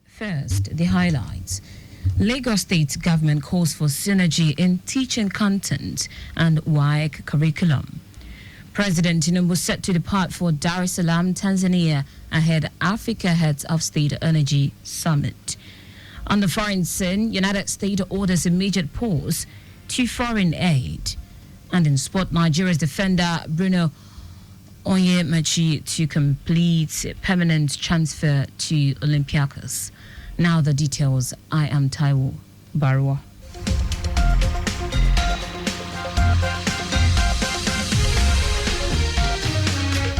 First, the highlights. Lagos State government calls for synergy in teaching content and WAEC curriculum. President Tinubu set to depart for Dar es Salaam, Tanzania, ahead Africa Heads of State Energy Summit. On the foreign scene, United States orders immediate pause to foreign aid. And in sport, Nigeria's defender Bruno Onyemachi to complete permanent transfer to Olympiacos. Now the details. I am Taiwo Baruwa.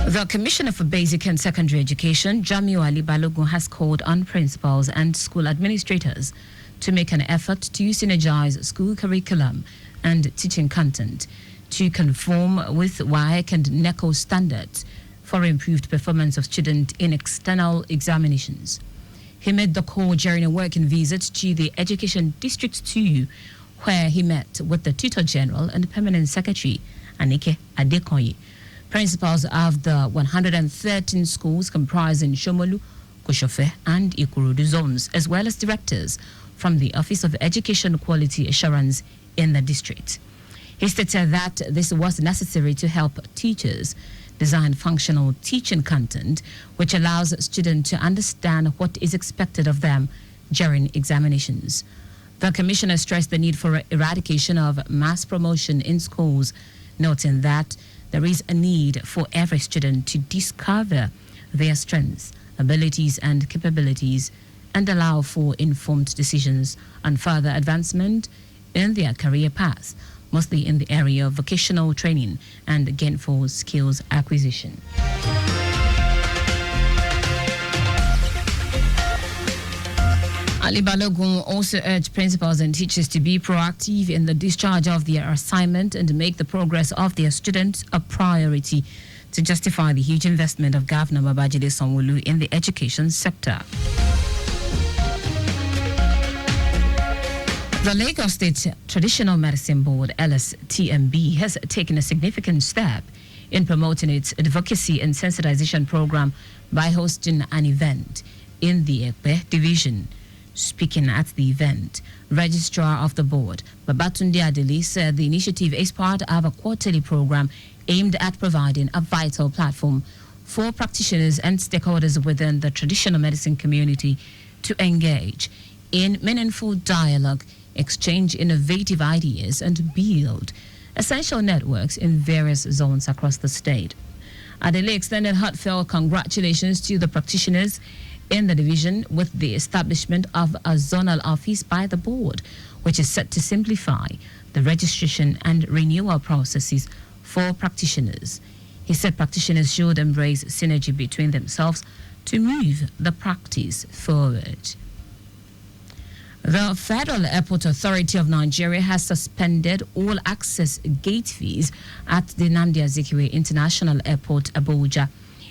The Commissioner for Basic and Secondary Education, Jamiu Ali Balogun, has called on principals and school administrators to make an effort to synergize school curriculum and teaching content to conform with WAEC and NECO standards for improved performance of students in external examinations. He made the call during a working visit to the Education District 2, where he met with the Tutor General and Permanent Secretary, Anike Adekoye, principals of the 113 schools comprising Shomolu, Koshofe, and Ikurudu zones, as well as directors from the Office of Education Quality Assurance in the district. He stated that this was necessary to help teachers design functional teaching content, which allows students to understand what is expected of them during examinations. The commissioner stressed the need for eradication of mass promotion in schools, noting that there is a need for every student to discover their strengths, abilities, and capabilities and allow for informed decisions on further advancement in their career path, mostly in the area of vocational training and gainful skills acquisition. Ali Balogun also urged principals and teachers to be proactive in the discharge of their assignment and make the progress of their students a priority to justify the huge investment of Governor Babajide Sanwo-Olu in the education sector. The Lagos State Traditional Medicine Board, LSTMB, has taken a significant step in promoting its advocacy and sensitization program by hosting an event in the Ekpe division. Speaking at the event, Registrar of the Board, Babatunde Adeli, said the initiative is part of a quarterly program aimed at providing a vital platform for practitioners and stakeholders within the traditional medicine community to engage in meaningful dialogue, exchange innovative ideas, and build essential networks in various zones across the state. Adele extended heartfelt congratulations to the practitioners in the division with the establishment of a zonal office by the board, which is set to simplify the registration and renewal processes for practitioners. He said practitioners should embrace synergy between themselves to move the practice forward. The Federal Airport Authority of Nigeria has suspended all access gate fees at the Nnamdi Azikiwe International Airport, Abuja.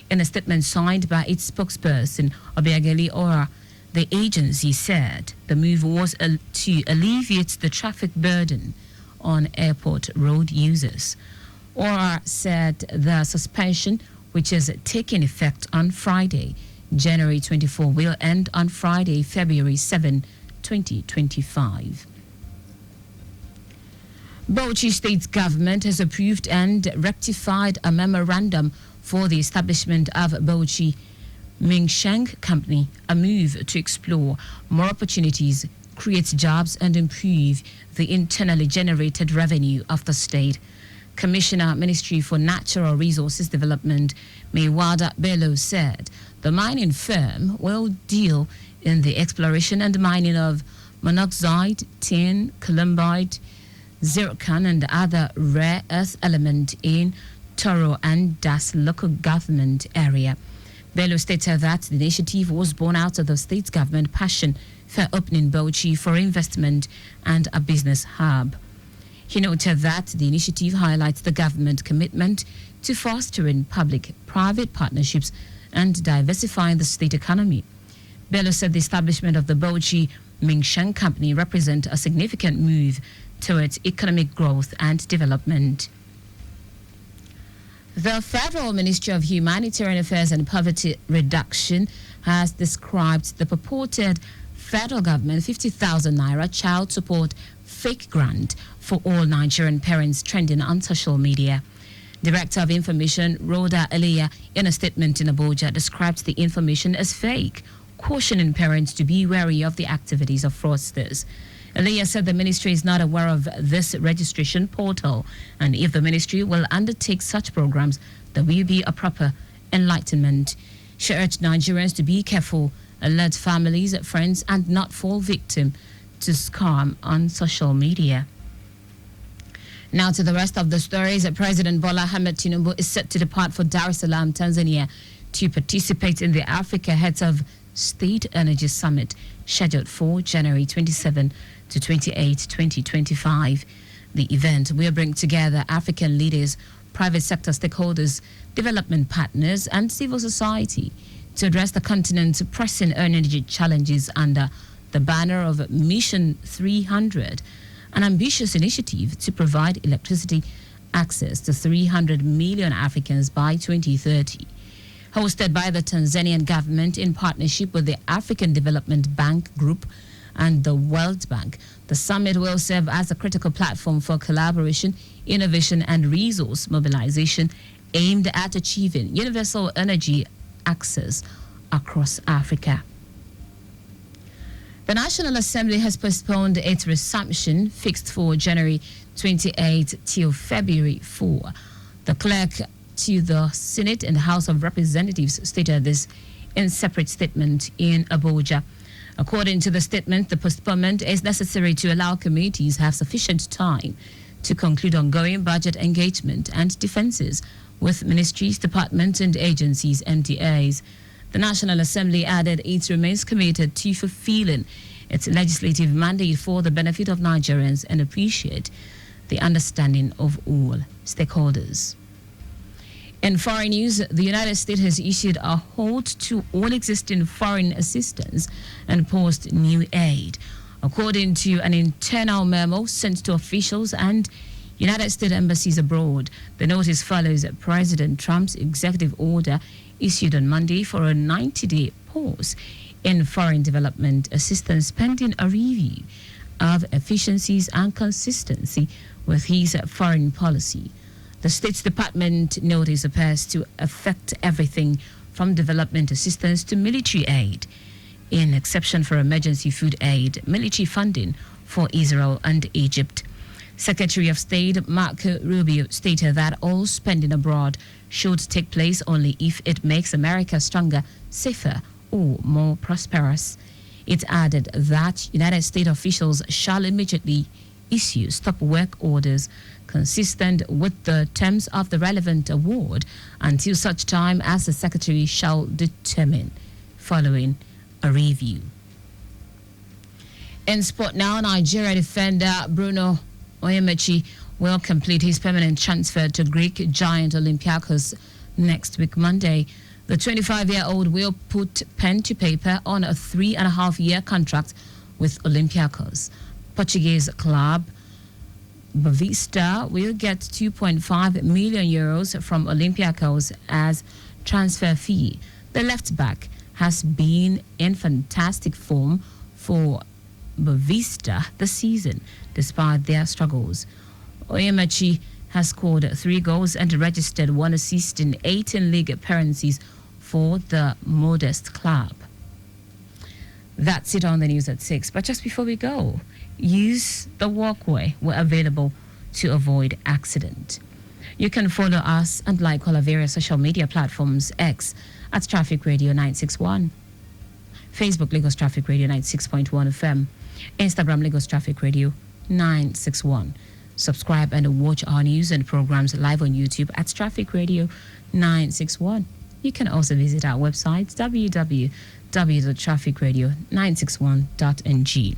In a statement signed by its spokesperson, Obiageli Ora, the agency said the move was to alleviate the traffic burden on airport road users. Ora said the suspension, which is taking effect on Friday, January 24, will end on Friday, February 7, 2025. Bauchi State government has approved and rectified a memorandum for the establishment of Bauchi Mingsheng Company, a move to explore more opportunities, create jobs, and improve the internally generated revenue of the state. Commissioner, Ministry for Natural Resources Development, Mewada Bello, said the mining firm will deal in the exploration and mining of monoxide, tin, columbite, zircon, and other rare earth elements in Toro and Das local government area. Bello stated that the initiative was born out of the state government passion for opening Bauchi for investment and a business hub. He noted that the initiative highlights the government commitment to fostering public-private partnerships and diversifying the state economy. Bello said the establishment of the Bauchi Mingsheng Company represents a significant move towards economic growth and development. The Federal Ministry of Humanitarian Affairs and Poverty Reduction has described the purported federal government 50,000 naira child support fake grant for all Nigerian parents trending on social media. Director of Information Rhoda Elia, in a statement in Abuja, described the information as fake, cautioning parents to be wary of the activities of fraudsters. Elia said the ministry is not aware of this registration portal, and if the ministry will undertake such programs, there will be a proper enlightenment. She urged Nigerians to be careful, alert families, friends, and not fall victim to scam on social media. Now to the rest of the stories. President Bola Ahmed Tinubu is set to depart for Dar es Salaam, Tanzania, to participate in the Africa Heads of State Energy Summit, scheduled for January 27 to 28, 2025. The event will bring together African leaders, private sector stakeholders, development partners, and civil society to address the continent's pressing energy challenges under the banner of Mission 300, an ambitious initiative to provide electricity access to 300 million Africans by 2030. Hosted by the Tanzanian government in partnership with the African Development Bank Group and the World Bank, the summit will serve as a critical platform for collaboration, innovation, and resource mobilization aimed at achieving universal energy access across Africa. The National Assembly has postponed its resumption, fixed for January 28 till February 4. The clerk to the Senate and House of Representatives stated this in separate statement in Abuja. According to the statement, the postponement is necessary to allow committees have sufficient time to conclude ongoing budget engagement and defenses with ministries, departments, and agencies, NDAs. The National Assembly added it remains committed to fulfilling its legislative mandate for the benefit of Nigerians and appreciate the understanding of all stakeholders. In foreign news, the United States has issued a halt to all existing foreign assistance and paused new aid. According to an internal memo sent to officials and United States embassies abroad, the notice follows President Trump's executive order issued on Monday for a 90-day pause in foreign development assistance pending a review of efficiencies and consistency with his foreign policy. The State Department notice appears to affect everything from development assistance to military aid, in exception for emergency food aid, military funding for Israel and Egypt. Secretary of State Marco Rubio stated that all spending abroad should take place only if it makes America stronger, safer, or more prosperous. It added that United States officials shall immediately issue stop work orders consistent with the terms of the relevant award until such time as the Secretary shall determine, following a review. In sport now, Nigeria defender Bruno Onyemaechi will complete his permanent transfer to Greek giant Olympiacos next week, Monday. The 25-year-old will put pen to paper on a 3.5-year contract with Olympiacos. Portuguese club Boavista will get 2.5 million euros from Olympiacos as transfer fee. The left back has been in fantastic form for Boavista this season, despite their struggles. Onyemaechi has scored 3 goals and registered 1 assist in 18 league appearances for the modest club. That's it on the news at 6. But just before we go, use the walkway where available to avoid accident. You can follow us and like all our various social media platforms: X at Traffic Radio 961, Facebook Lagos Traffic Radio 96.1 FM, Instagram Lagos Traffic Radio 961. Subscribe and watch our news and programs live on YouTube at Traffic Radio 961. You can also visit our website www.trafficradio961.ng.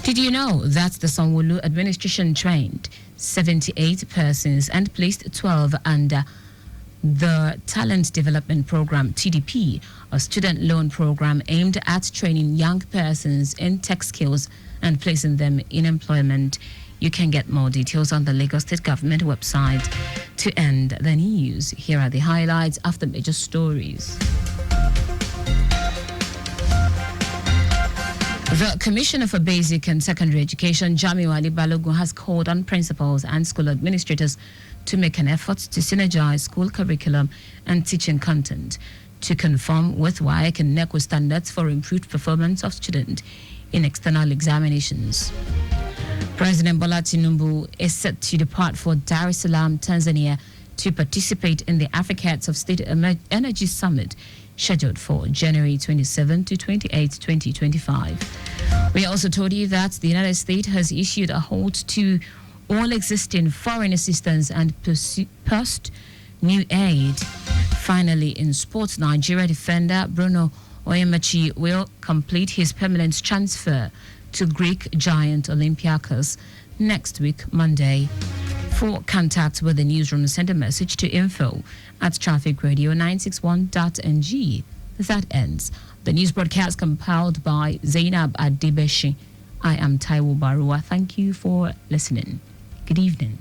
Did you know that the Sanwo-Olu administration trained 78 persons and placed 12 under the Talent Development Program, TDP, a student loan program aimed at training young persons in tech skills and placing them in employment? You can get more details on the Lagos State Government website. To end the news, here are the highlights of the major stories. The Commissioner for Basic and Secondary Education, Jamiu Ali Balogun, has called on principals and school administrators to make an effort to synergize school curriculum and teaching content to conform with WAEC and NECO standards for improved performance of students in external examinations. President Bola Tinubu is set to depart for Dar es Salaam, Tanzania, to participate in the Africa Heads of State Energy Summit, scheduled for January 27 to 28, 2025. We also told you that the United States has issued a halt to all existing foreign assistance and post new aid. Finally, in sports, Nigeria defender Bruno Oyemachi will complete his permanent transfer to Greek giant Olympiacos next week, Monday. For contact with the newsroom, send a message to info@trafficradio961.ng. That ends the news broadcast compiled by Zainab Adebeshi. I am Taiwo Baruwa. Thank you for listening. Good evening.